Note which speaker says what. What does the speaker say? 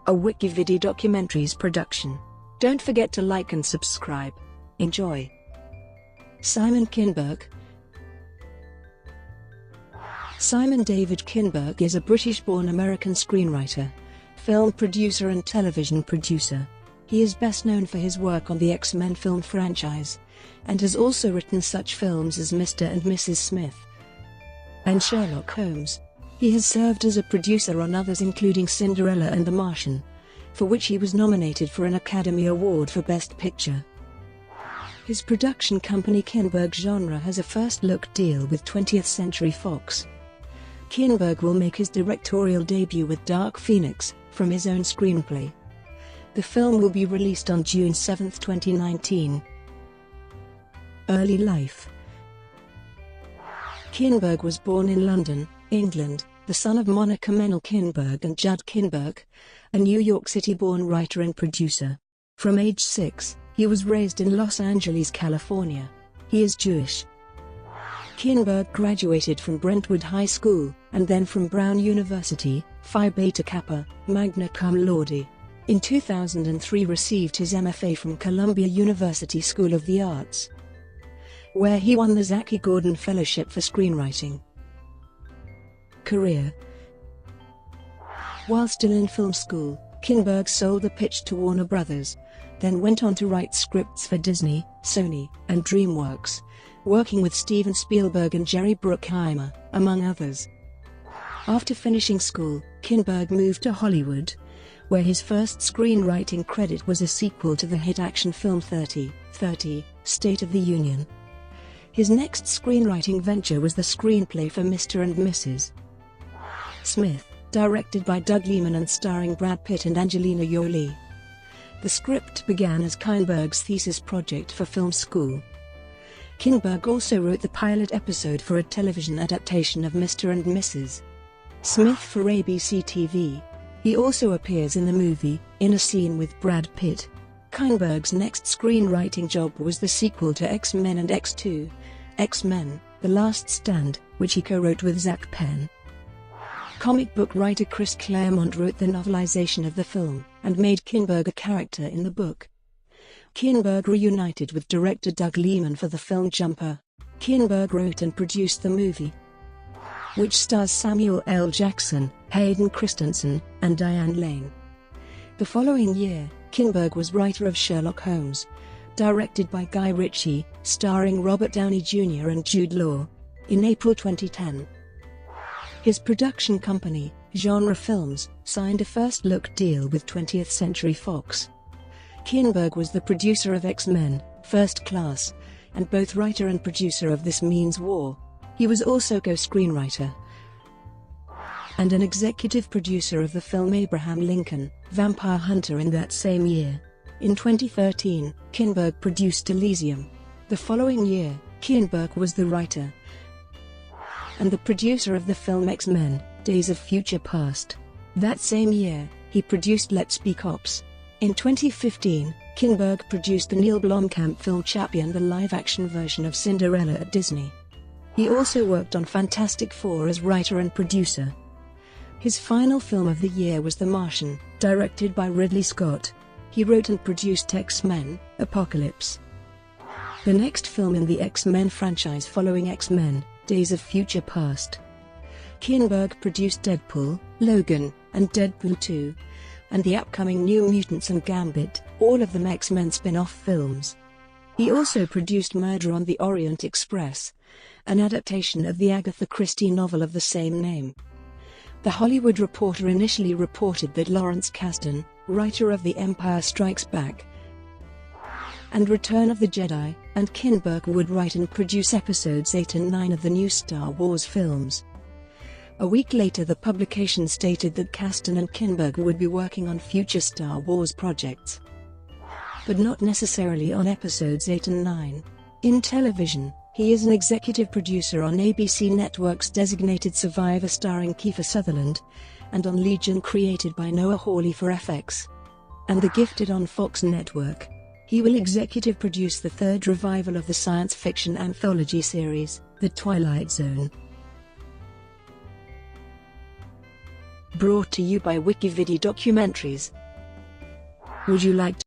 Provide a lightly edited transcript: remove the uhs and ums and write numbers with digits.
Speaker 1: a WikiVidi documentaries production. Don't forget to like and subscribe. Enjoy. Simon Kinberg. Simon David Kinberg is a British-born American screenwriter, film producer and television producer. He is best known for his work on the X-Men film franchise, and has also written such films as Mr. and Mrs. Smith and Sherlock Holmes. He has served as a producer on others including Cinderella and The Martian, for which he was nominated for an Academy Award for Best Picture. His production company Kinberg Genre has a first-look deal with 20th Century Fox. Kinberg will make his directorial debut with Dark Phoenix, from his own screenplay. The film will be released on June 7, 2019. Early life. Kinberg was born in London, England, the son of Monica Mennel Kinberg and Judd Kinberg, a New York City-born writer and producer. From age 6, he was raised in Los Angeles, California. He is Jewish. Kinberg graduated from Brentwood High School, and then from Brown University, Phi Beta Kappa, magna cum laude. In 2003 received his MFA from Columbia University School of the Arts, where he won the Zaki Gordon Fellowship for Screenwriting. Career. While still in film school, Kinberg sold the pitch to Warner Brothers, then went on to write scripts for Disney, Sony, and DreamWorks, working with Steven Spielberg and Jerry Bruckheimer, among others. After finishing school, Kinberg moved to Hollywood, where his first screenwriting credit was a sequel to the hit action film 30, State of the Union. His next screenwriting venture was the screenplay for Mr. and Mrs. Smith, directed by Doug Liman and starring Brad Pitt and Angelina Jolie. The script began as Kinberg's thesis project for film school. Kinberg also wrote the pilot episode for a television adaptation of Mr. and Mrs. Smith for ABC TV. He also appears in the movie, in a scene with Brad Pitt. Kinberg's next screenwriting job was the sequel to X-Men and X2, X-Men: The Last Stand, which he co-wrote with Zach Penn. Comic book writer Chris Claremont wrote the novelization of the film, and made Kinberg a character in the book. Kinberg reunited with director Doug Liman for the film Jumper. Kinberg wrote and produced the movie, which stars Samuel L. Jackson, Hayden Christensen, and Diane Lane. The following year, Kinberg was writer of Sherlock Holmes, directed by Guy Ritchie, starring Robert Downey Jr. and Jude Law. In April 2010, his production company, Genre Films, signed a first-look deal with 20th Century Fox. Kinberg was the producer of X-Men: First Class, and both writer and producer of This Means War. He was also co-screenwriter and an executive producer of the film Abraham Lincoln: Vampire Hunter in that same year. In 2013, Kinberg produced Elysium. The following year, Kinberg was the writer and the producer of the film X-Men: Days of Future Past. That same year, he produced Let's Be Cops. In 2015, Kinberg produced the Neil Blomkamp film Chappie and the live-action version of Cinderella at Disney. He also worked on Fantastic Four as writer and producer. His final film of the year was The Martian, directed by Ridley Scott. He wrote and produced X-Men: Apocalypse, the next film in the X-Men franchise following X-Men: Days of Future Past. Kinberg produced Deadpool, Logan, and Deadpool 2, and the upcoming New Mutants and Gambit, all of them X-Men spin-off films. He also produced Murder on the Orient Express, an adaptation of the Agatha Christie novel of the same name. The Hollywood Reporter initially reported that Lawrence Kasdan, writer of The Empire Strikes Back and Return of the Jedi, and Kinberg would write and produce episodes 8 and 9 of the new Star Wars films. A week later, the publication stated that Kasdan and Kinberg would be working on future Star Wars projects, but not necessarily on episodes 8 and 9. In television, he is an executive producer on ABC Network's Designated Survivor starring Kiefer Sutherland, and on Legion created by Noah Hawley for FX, and The Gifted on Fox Network. He will executive produce the third revival of the science fiction anthology series, The Twilight Zone. Brought to you by WikiVidi Documentaries. Would you like to